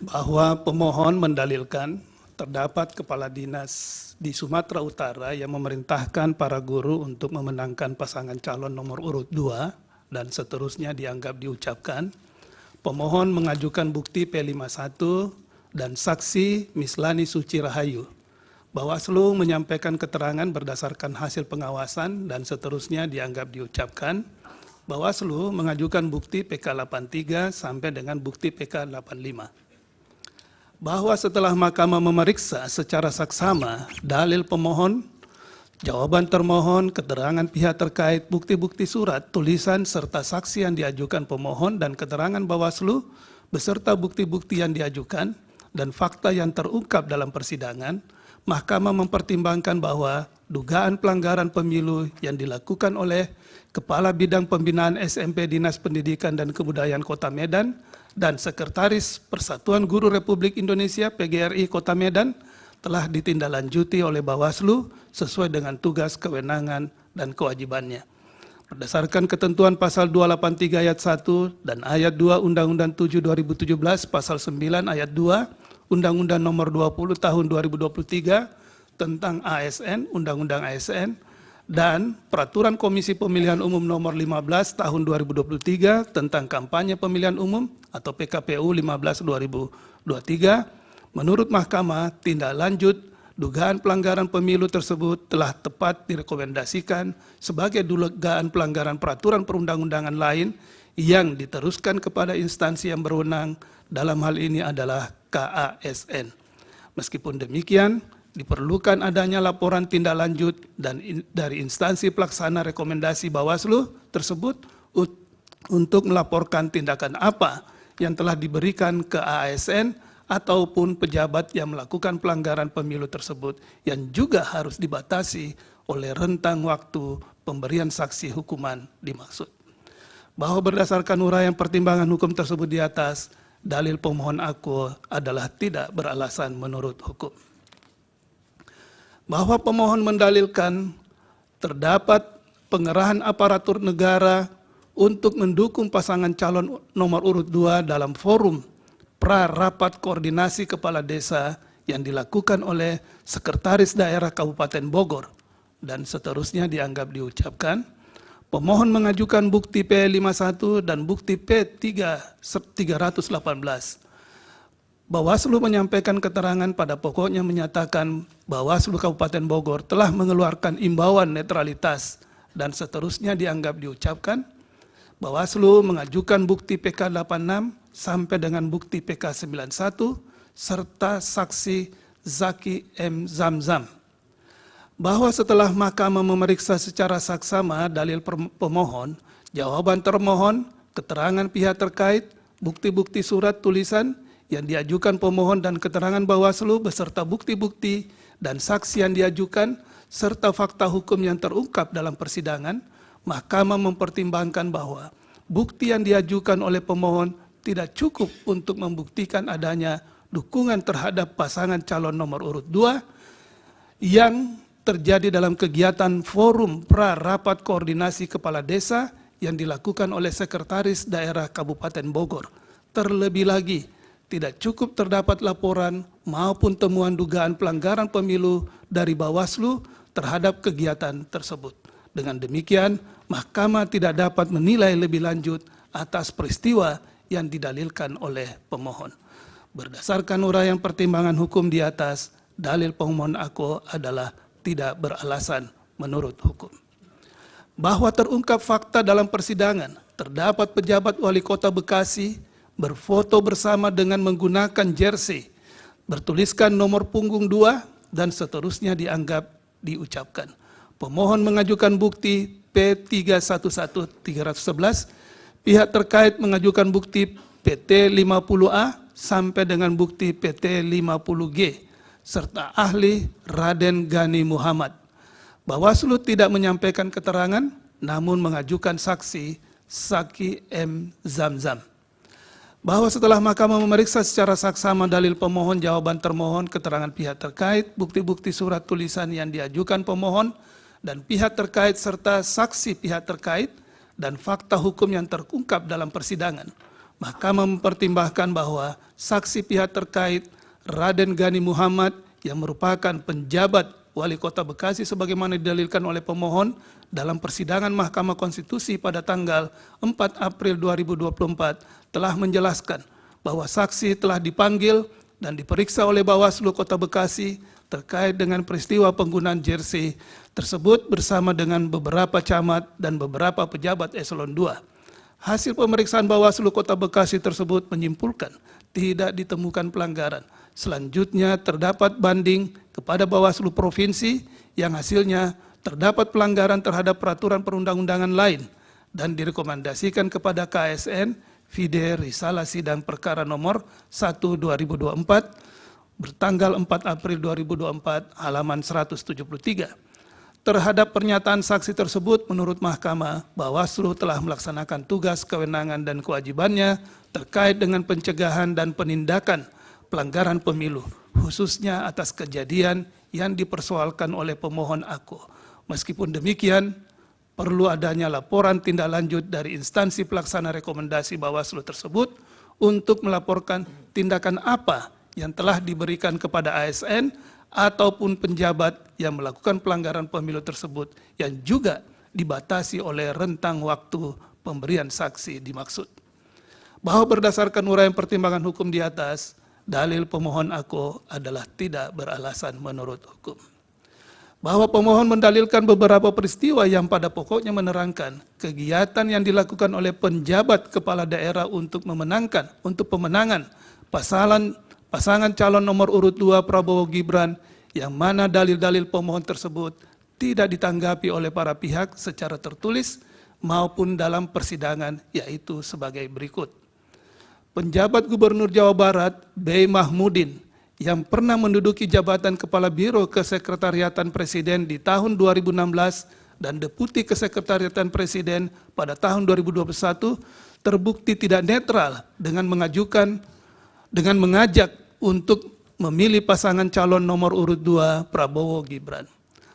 bahwa pemohon mendalilkan terdapat kepala dinas di Sumatera Utara yang memerintahkan para guru untuk memenangkan pasangan calon nomor urut 2 dan seterusnya dianggap diucapkan. Pemohon mengajukan bukti P51 dan saksi Mislani Suci Rahayu. Bawaslu menyampaikan keterangan berdasarkan hasil pengawasan dan seterusnya dianggap diucapkan. Bawaslu mengajukan bukti PK83 sampai dengan bukti PK85. Bahwa setelah mahkamah memeriksa secara saksama dalil pemohon, jawaban termohon, keterangan pihak terkait, bukti-bukti surat, tulisan, serta saksi yang diajukan pemohon dan keterangan Bawaslu beserta bukti-bukti yang diajukan dan fakta yang terungkap dalam persidangan, mahkamah mempertimbangkan bahwa dugaan pelanggaran pemilu yang dilakukan oleh Kepala Bidang Pembinaan SMP Dinas Pendidikan dan Kebudayaan Kota Medan dan Sekretaris Persatuan Guru Republik Indonesia PGRI Kota Medan telah ditindaklanjuti oleh Bawaslu sesuai dengan tugas, kewenangan, dan kewajibannya. Berdasarkan ketentuan pasal 283 ayat 1 dan ayat 2 Undang-Undang 7 2017, pasal 9 ayat 2 Undang-Undang nomor 20 tahun 2023 tentang ASN, Undang-Undang ASN, dan Peraturan Komisi Pemilihan Umum nomor 15 tahun 2023 tentang kampanye pemilihan umum atau PKPU 15/2023, menurut Mahkamah, tindak lanjut dugaan pelanggaran pemilu tersebut telah tepat direkomendasikan sebagai dugaan pelanggaran peraturan perundang-undangan lain yang diteruskan kepada instansi yang berwenang, dalam hal ini adalah KASN. Meskipun demikian, diperlukan adanya laporan tindak lanjut dan dari instansi pelaksana rekomendasi Bawaslu tersebut untuk melaporkan tindakan apa yang telah diberikan ke ASN ataupun pejabat yang melakukan pelanggaran pemilu tersebut, yang juga harus dibatasi oleh rentang waktu pemberian saksi hukuman dimaksud. Bahwa berdasarkan uraian pertimbangan hukum tersebut di atas, dalil pemohon aku adalah tidak beralasan menurut hukum. Bahwa pemohon mendalilkan terdapat pengerahan aparatur negara untuk mendukung pasangan calon nomor urut 2 dalam forum pra-rapat koordinasi kepala desa yang dilakukan oleh Sekretaris Daerah Kabupaten Bogor dan seterusnya dianggap diucapkan. Pemohon mengajukan bukti P51 dan bukti P318. Bawaslu menyampaikan keterangan pada pokoknya menyatakan Bawaslu Kabupaten Bogor telah mengeluarkan imbauan netralitas dan seterusnya dianggap diucapkan. Bawaslu mengajukan bukti PK86 sampai dengan bukti PK91 serta saksi Zaki M. Zamzam. Bahwa setelah mahkamah memeriksa secara saksama dalil pemohon, jawaban termohon, keterangan pihak terkait, bukti-bukti surat tulisan yang diajukan pemohon dan keterangan Bawaslu beserta bukti-bukti dan saksi yang diajukan serta fakta hukum yang terungkap dalam persidangan, mahkamah mempertimbangkan bahwa bukti yang diajukan oleh pemohon tidak cukup untuk membuktikan adanya dukungan terhadap pasangan calon nomor urut 2 yang terjadi dalam kegiatan forum pra-rapat koordinasi kepala desa yang dilakukan oleh Sekretaris Daerah Kabupaten Bogor. Terlebih lagi, tidak cukup terdapat laporan maupun temuan dugaan pelanggaran pemilu dari Bawaslu terhadap kegiatan tersebut. Dengan demikian, mahkamah tidak dapat menilai lebih lanjut atas peristiwa yang didalilkan oleh pemohon. Berdasarkan uraian pertimbangan hukum di atas, dalil pemohon aku adalah tidak beralasan menurut hukum. Bahwa terungkap fakta dalam persidangan, terdapat pejabat wali kota Bekasi berfoto bersama dengan menggunakan jersey, bertuliskan nomor punggung 2 dan seterusnya dianggap diucapkan. Pemohon mengajukan bukti P311-311, pihak terkait mengajukan bukti PT50A sampai dengan bukti PT50G, serta ahli Raden Gani Muhammad. Bawaslu tidak menyampaikan keterangan, namun mengajukan saksi Zaki M. Zamzam. Bahwa setelah mahkamah memeriksa secara saksama dalil pemohon, jawaban termohon, keterangan pihak terkait, bukti-bukti surat tulisan yang diajukan pemohon dan pihak terkait serta saksi pihak terkait dan fakta hukum yang terungkap dalam persidangan, Mahkamah mempertimbangkan bahwa saksi pihak terkait Raden Gani Muhammad yang merupakan penjabat Wali Kota Bekasi sebagaimana didalilkan oleh pemohon dalam persidangan Mahkamah Konstitusi pada tanggal 4 April 2024 telah menjelaskan bahwa saksi telah dipanggil dan diperiksa oleh Bawaslu Kota Bekasi terkait dengan peristiwa penggunaan jersey tersebut bersama dengan beberapa camat dan beberapa pejabat eselon 2. Hasil pemeriksaan Bawaslu Kota Bekasi tersebut menyimpulkan tidak ditemukan pelanggaran. Selanjutnya terdapat banding kepada Bawaslu Provinsi yang hasilnya terdapat pelanggaran terhadap peraturan perundang-undangan lain dan direkomendasikan kepada KSN Vide Risalah Sidang Perkara nomor 1/2024 bertanggal 4 April 2024 halaman 173. Terhadap pernyataan saksi tersebut, menurut Mahkamah, Bawaslu telah melaksanakan tugas, kewenangan, dan kewajibannya terkait dengan pencegahan dan penindakan pelanggaran pemilu, khususnya atas kejadian yang dipersoalkan oleh pemohon aku. Meskipun demikian, perlu adanya laporan tindak lanjut dari instansi pelaksana rekomendasi Bawaslu tersebut untuk melaporkan tindakan apa yang telah diberikan kepada ASN ataupun penjabat yang melakukan pelanggaran pemilu tersebut yang juga dibatasi oleh rentang waktu pemberian saksi dimaksud. Bahwa berdasarkan uraian pertimbangan hukum di atas, dalil pemohon aku adalah tidak beralasan menurut hukum. Bahwa pemohon mendalilkan beberapa peristiwa yang pada pokoknya menerangkan kegiatan yang dilakukan oleh penjabat kepala daerah untuk pemenangan pasangan calon nomor urut 2 Prabowo Gibran yang mana dalil-dalil pemohon tersebut tidak ditanggapi oleh para pihak secara tertulis maupun dalam persidangan, yaitu sebagai berikut. Penjabat Gubernur Jawa Barat B. Mahmudin yang pernah menduduki jabatan Kepala Biro Kesekretariatan Presiden di tahun 2016 dan Deputi Kesekretariatan Presiden pada tahun 2021 terbukti tidak netral dengan mengajak untuk memilih pasangan calon nomor urut 2 Prabowo Gibran.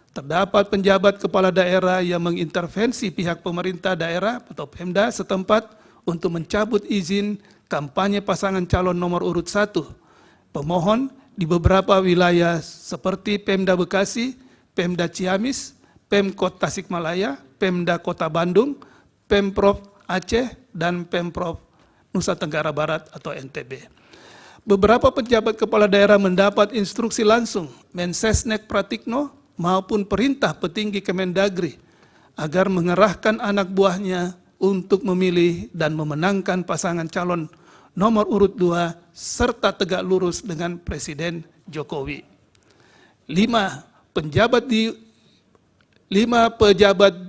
Terdapat penjabat kepala daerah yang mengintervensi pihak pemerintah daerah atau Pemda setempat untuk mencabut izin kampanye pasangan calon nomor urut 1. Pemohon di beberapa wilayah seperti Pemda Bekasi, Pemda Ciamis, Pemkot Tasikmalaya, Pemda Kota Bandung, Pemprov Aceh, dan Pemprov Nusa Tenggara Barat atau NTB. Beberapa pejabat kepala daerah mendapat instruksi langsung Mensesnek Pratikno maupun perintah petinggi Kemendagri agar mengerahkan anak buahnya untuk memilih dan memenangkan pasangan calon nomor urut 2 serta tegak lurus dengan Presiden Jokowi. 5 pejabat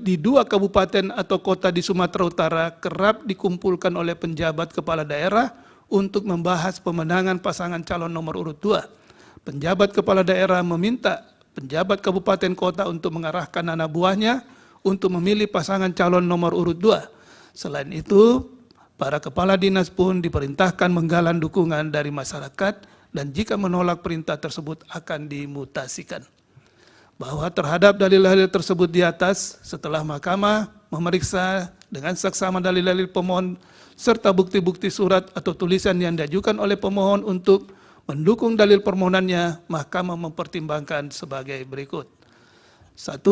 di 2 kabupaten atau kota di Sumatera Utara kerap dikumpulkan oleh penjabat kepala daerah untuk membahas pemenangan pasangan calon nomor urut 2. Penjabat kepala daerah meminta penjabat kabupaten kota untuk mengarahkan anak buahnya untuk memilih pasangan calon nomor urut 2. Selain itu, para kepala dinas pun diperintahkan menggalang dukungan dari masyarakat dan jika menolak perintah tersebut akan dimutasikan. Bahwa terhadap dalil-dalil tersebut di atas, setelah mahkamah memeriksa dengan saksama dalil-dalil pemohon serta bukti-bukti surat atau tulisan yang diajukan oleh pemohon untuk mendukung dalil permohonannya, mahkamah mempertimbangkan sebagai berikut. 1.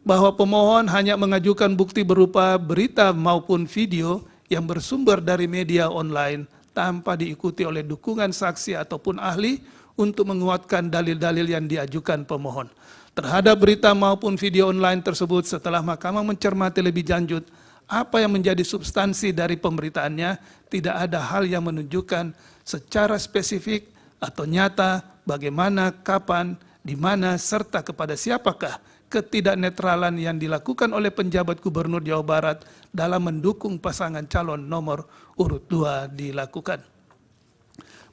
Bahwa pemohon hanya mengajukan bukti berupa berita maupun video yang bersumber dari media online tanpa diikuti oleh dukungan saksi ataupun ahli untuk menguatkan dalil-dalil yang diajukan pemohon. Terhadap berita maupun video online tersebut setelah mahkamah mencermati lebih lanjut apa yang menjadi substansi dari pemberitaannya, tidak ada hal yang menunjukkan secara spesifik atau nyata bagaimana, kapan, di mana, serta kepada siapakah ketidaknetralan yang dilakukan oleh penjabat Gubernur Jawa Barat dalam mendukung pasangan calon nomor urut 2 dilakukan.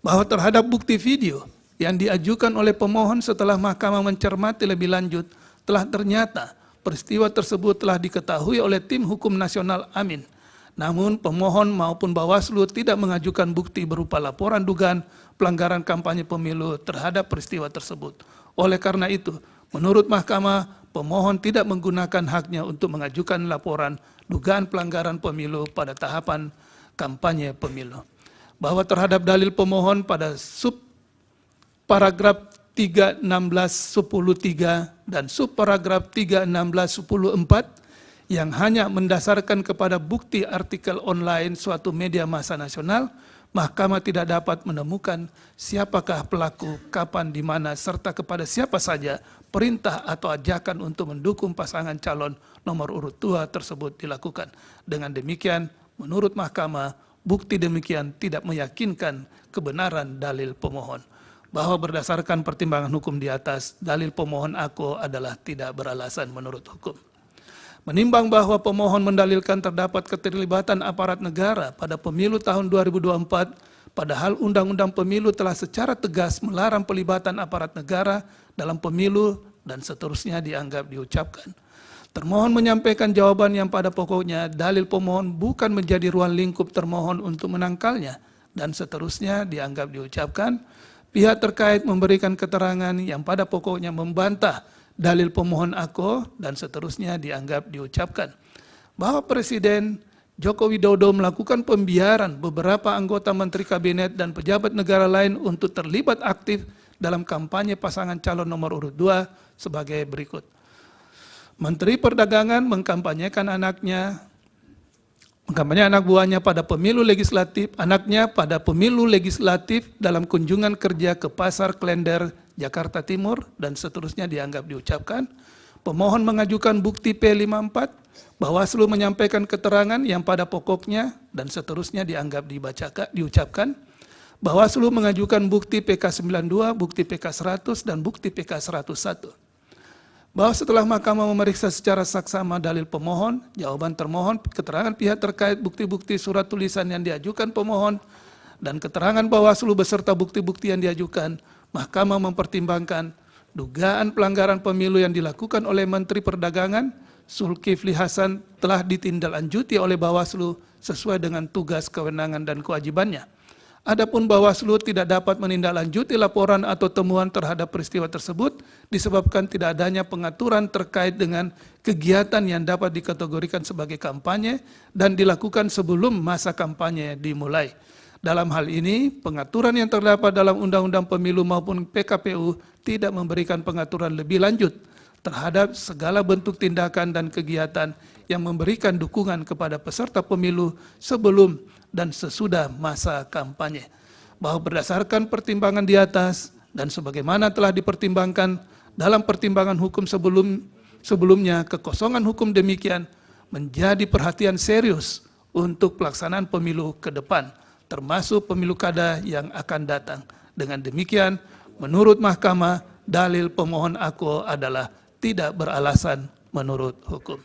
Bahwa terhadap bukti video yang diajukan oleh pemohon setelah mahkamah mencermati lebih lanjut, telah ternyata peristiwa tersebut telah diketahui oleh tim hukum nasional Amin. Namun pemohon maupun Bawaslu tidak mengajukan bukti berupa laporan dugaan pelanggaran kampanye pemilu terhadap peristiwa tersebut. Oleh karena itu, menurut mahkamah, pemohon tidak menggunakan haknya untuk mengajukan laporan dugaan pelanggaran pemilu pada tahapan kampanye pemilu. bahwa terhadap dalil pemohon pada subparagraf 3.16.10.3 dan subparagraf 3.16.10.4 yang hanya mendasarkan kepada bukti artikel online suatu media massa nasional, Mahkamah tidak dapat menemukan siapakah pelaku, kapan, di mana, serta kepada siapa saja perintah atau ajakan untuk mendukung pasangan calon nomor urut 2 tersebut dilakukan. Dengan demikian, menurut Mahkamah, bukti demikian tidak meyakinkan kebenaran dalil pemohon. Bahwa berdasarkan pertimbangan hukum di atas, dalil pemohon aku adalah tidak beralasan menurut hukum. Menimbang bahwa pemohon mendalilkan terdapat keterlibatan aparat negara pada pemilu tahun 2024, padahal Undang-Undang Pemilu telah secara tegas melarang pelibatan aparat negara dalam pemilu dan seterusnya dianggap diucapkan. Termohon menyampaikan jawaban yang pada pokoknya dalil pemohon bukan menjadi ruang lingkup termohon untuk menangkalnya dan seterusnya dianggap diucapkan. Pihak terkait memberikan keterangan yang pada pokoknya membantah dalil pemohon aku dan seterusnya dianggap diucapkan. Bahwa Presiden Joko Widodo melakukan pembiaran beberapa anggota Menteri Kabinet dan pejabat negara lain untuk terlibat aktif dalam kampanye pasangan calon nomor urut 2 sebagai berikut. Menteri Perdagangan mengkampanyekan anak buahnya pada pemilu legislatif, dalam kunjungan kerja ke Pasar Klender, Jakarta Timur, dan seterusnya dianggap diucapkan. Pemohon mengajukan bukti P54, Bawaslu menyampaikan keterangan yang pada pokoknya, dan seterusnya dianggap diucapkan. Bawaslu mengajukan bukti PK92, bukti PK100, dan bukti PK101. Bahwa setelah Mahkamah memeriksa secara saksama dalil pemohon, jawaban termohon, keterangan pihak terkait, bukti-bukti surat tulisan yang diajukan pemohon, dan keterangan Bawaslu beserta bukti-bukti yang diajukan, Mahkamah mempertimbangkan dugaan pelanggaran pemilu yang dilakukan oleh Menteri Perdagangan, Zulkifli Hasan, telah ditindaklanjuti oleh Bawaslu sesuai dengan tugas, kewenangan, dan kewajibannya. Adapun Bawaslu tidak dapat menindaklanjuti laporan atau temuan terhadap peristiwa tersebut disebabkan tidak adanya pengaturan terkait dengan kegiatan yang dapat dikategorikan sebagai kampanye dan dilakukan sebelum masa kampanye dimulai. Dalam hal ini, pengaturan yang terdapat dalam Undang-Undang Pemilu maupun PKPU tidak memberikan pengaturan lebih lanjut terhadap segala bentuk tindakan dan kegiatan yang memberikan dukungan kepada peserta pemilu sebelum dan sesudah masa kampanye. Bahwa berdasarkan pertimbangan di atas dan sebagaimana telah dipertimbangkan dalam pertimbangan hukum sebelumnya, kekosongan hukum demikian menjadi perhatian serius untuk pelaksanaan pemilu ke depan, termasuk pemilu kada yang akan datang. Dengan demikian, menurut Mahkamah, dalil pemohon aku adalah tidak beralasan menurut hukum.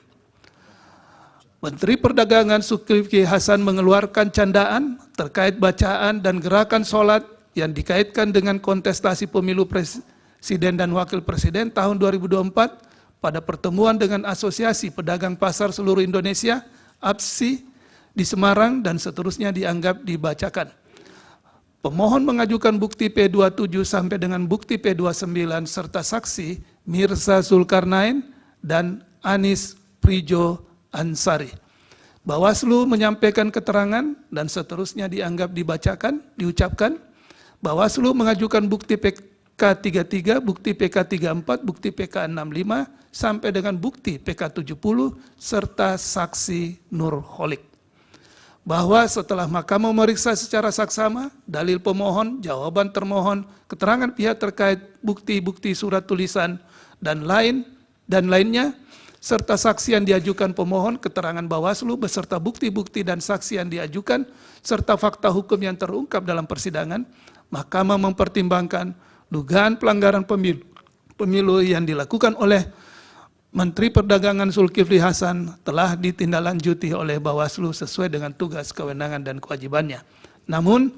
Menteri Perdagangan Zulkifli Hasan mengeluarkan candaan terkait bacaan dan gerakan sholat yang dikaitkan dengan kontestasi pemilu presiden dan wakil presiden tahun 2024 pada pertemuan dengan Asosiasi Pedagang Pasar Seluruh Indonesia, APSI, di Semarang dan seterusnya dianggap dibacakan. Pemohon mengajukan bukti P27 sampai dengan bukti P29 serta saksi Mirza Zulkarnain dan Anis Prijo Ansari. Bawaslu menyampaikan keterangan dan seterusnya dianggap diucapkan. Bawaslu mengajukan bukti PK33, bukti PK34, bukti PK65 sampai dengan bukti PK70 serta saksi Nurholik. Bahwa setelah Mahkamah memeriksa secara saksama dalil pemohon, jawaban termohon, keterangan pihak terkait, bukti-bukti surat tulisan dan lainnya, serta saksi yang diajukan pemohon, keterangan Bawaslu beserta bukti-bukti dan saksi yang diajukan, serta fakta hukum yang terungkap dalam persidangan, Mahkamah mempertimbangkan dugaan pelanggaran pemilu yang dilakukan oleh Menteri Perdagangan Zulkifli Hasan telah ditindaklanjuti oleh Bawaslu sesuai dengan tugas, kewenangan, dan kewajibannya. Namun,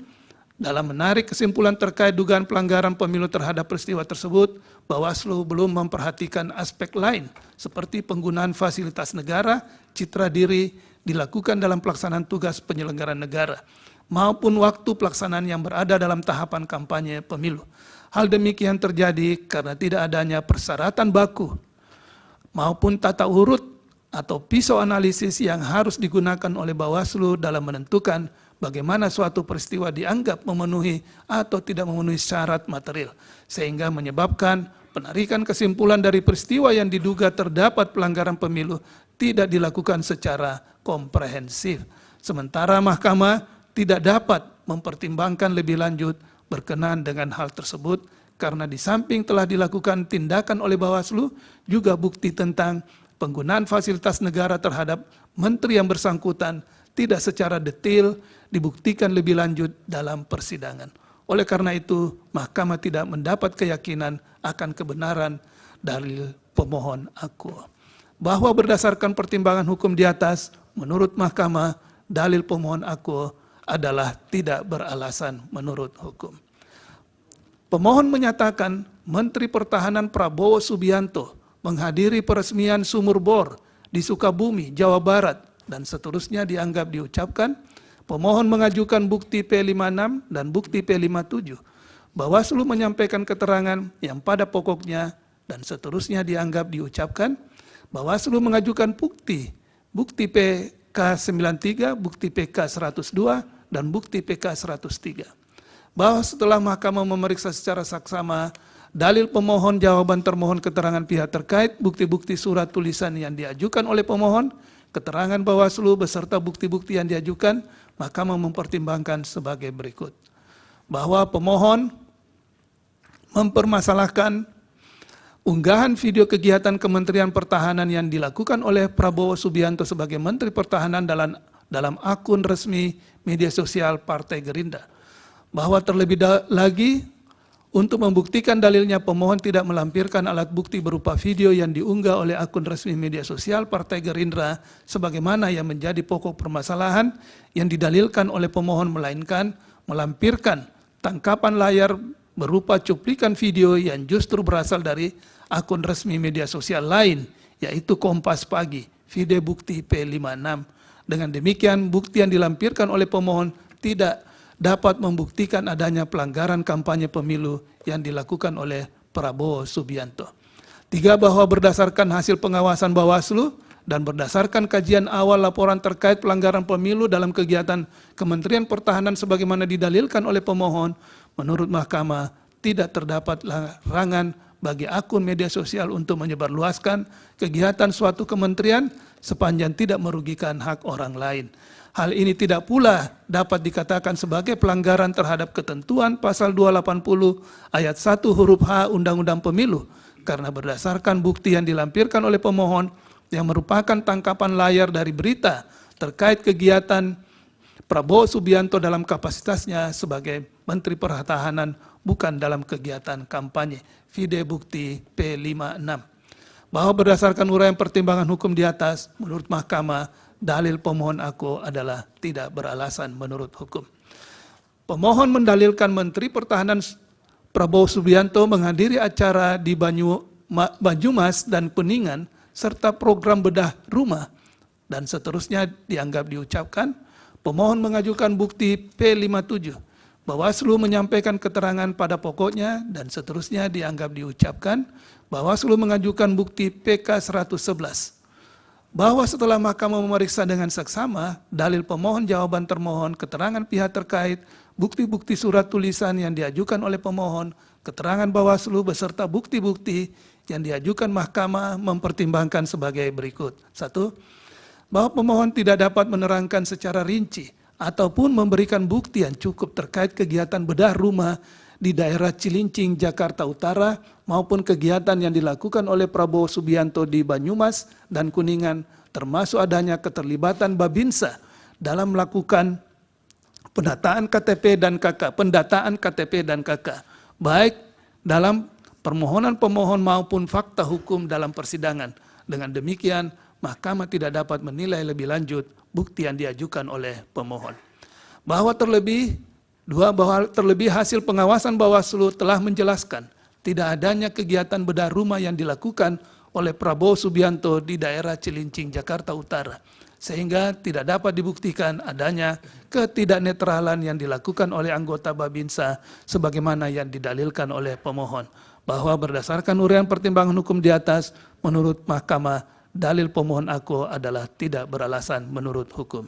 dalam menarik kesimpulan terkait dugaan pelanggaran pemilu terhadap peristiwa tersebut, Bawaslu belum memperhatikan aspek lain seperti penggunaan fasilitas negara, citra diri dilakukan dalam pelaksanaan tugas penyelenggaraan negara, maupun waktu pelaksanaan yang berada dalam tahapan kampanye pemilu. Hal demikian terjadi karena tidak adanya persyaratan baku maupun tata urut atau pisau analisis yang harus digunakan oleh Bawaslu dalam menentukan bagaimana suatu peristiwa dianggap memenuhi atau tidak memenuhi syarat material, sehingga menyebabkan penarikan kesimpulan dari peristiwa yang diduga terdapat pelanggaran pemilu tidak dilakukan secara komprehensif. Sementara mahkamah tidak dapat mempertimbangkan lebih lanjut berkenaan dengan hal tersebut, karena di samping telah dilakukan tindakan oleh Bawaslu, juga bukti tentang penggunaan fasilitas negara terhadap menteri yang bersangkutan tidak secara detail dibuktikan lebih lanjut dalam persidangan. Oleh karena itu, mahkamah tidak mendapat keyakinan akan kebenaran dalil pemohon akuo. Bahwa berdasarkan pertimbangan hukum di atas, menurut mahkamah, dalil pemohon akuo adalah tidak beralasan menurut hukum. Pemohon menyatakan Menteri Pertahanan Prabowo Subianto menghadiri peresmian sumur bor di Sukabumi, Jawa Barat, dan seterusnya dianggap diucapkan. Pemohon mengajukan bukti P56 dan bukti P57. Bawaslu menyampaikan keterangan yang pada pokoknya dan seterusnya dianggap diucapkan. Bawaslu mengajukan bukti PK93, bukti PK102, dan bukti PK103. Bahwa setelah mahkamah memeriksa secara saksama dalil pemohon, jawaban termohon, keterangan pihak terkait, bukti-bukti surat tulisan yang diajukan oleh pemohon, keterangan Bawaslu beserta bukti-bukti yang diajukan, mahkamah mempertimbangkan sebagai berikut. Bahwa pemohon mempermasalahkan unggahan video kegiatan Kementerian Pertahanan yang dilakukan oleh Prabowo Subianto sebagai Menteri Pertahanan dalam akun resmi media sosial Partai Gerindra. Bahwa terlebih lagi, untuk membuktikan dalilnya, pemohon tidak melampirkan alat bukti berupa video yang diunggah oleh akun resmi media sosial Partai Gerindra sebagaimana yang menjadi pokok permasalahan yang didalilkan oleh pemohon, melainkan melampirkan tangkapan layar berupa cuplikan video yang justru berasal dari akun resmi media sosial lain, yaitu Kompas Pagi, video bukti P56. Dengan demikian, bukti yang dilampirkan oleh pemohon tidak dapat membuktikan adanya pelanggaran kampanye pemilu yang dilakukan oleh Prabowo Subianto. 3. Bahwa berdasarkan hasil pengawasan Bawaslu dan berdasarkan kajian awal laporan terkait pelanggaran pemilu dalam kegiatan Kementerian Pertahanan sebagaimana didalilkan oleh pemohon, menurut mahkamah tidak terdapat larangan bagi akun media sosial untuk menyebarluaskan kegiatan suatu kementerian sepanjang tidak merugikan hak orang lain. Hal ini tidak pula dapat dikatakan sebagai pelanggaran terhadap ketentuan pasal 280 ayat 1 huruf H Undang-Undang Pemilu, karena berdasarkan bukti yang dilampirkan oleh pemohon yang merupakan tangkapan layar dari berita terkait kegiatan Prabowo Subianto dalam kapasitasnya sebagai Menteri Pertahanan, bukan dalam kegiatan kampanye. Video bukti P56. Bahwa berdasarkan uraian pertimbangan hukum di atas, menurut mahkamah, dalil pemohon akuo adalah tidak beralasan menurut hukum. Pemohon mendalilkan Menteri Pertahanan Prabowo Subianto menghadiri acara di Banyumas dan Kuningan serta program bedah rumah dan seterusnya dianggap diucapkan. Pemohon mengajukan bukti P57. Bawaslu menyampaikan keterangan pada pokoknya dan seterusnya dianggap diucapkan. Bawaslu mengajukan bukti PK111. Bahwa setelah mahkamah memeriksa dengan seksama dalil pemohon, jawaban termohon, keterangan pihak terkait, bukti-bukti surat tulisan yang diajukan oleh pemohon, keterangan Bawaslu beserta bukti-bukti yang diajukan mahkamah mempertimbangkan sebagai berikut. 1. Bahwa pemohon tidak dapat menerangkan secara rinci ataupun memberikan bukti yang cukup terkait kegiatan bedah rumah di daerah Cilincing, Jakarta Utara, maupun kegiatan yang dilakukan oleh Prabowo Subianto di Banyumas dan Kuningan, termasuk adanya keterlibatan Babinsa dalam melakukan pendataan KTP dan KK, baik dalam permohonan pemohon maupun fakta hukum dalam persidangan. Dengan demikian, mahkamah tidak dapat menilai lebih lanjut bukti yang diajukan oleh pemohon. Bahwa terlebih hasil pengawasan Bawaslu telah menjelaskan tidak adanya kegiatan bedah rumah yang dilakukan oleh Prabowo Subianto di daerah Cilincing, Jakarta Utara, sehingga tidak dapat dibuktikan adanya ketidaknetralan yang dilakukan oleh anggota Babinsa sebagaimana yang didalilkan oleh pemohon. Bahwa berdasarkan uraian pertimbangan hukum di atas, menurut mahkamah, dalil pemohon akuo adalah tidak beralasan menurut hukum.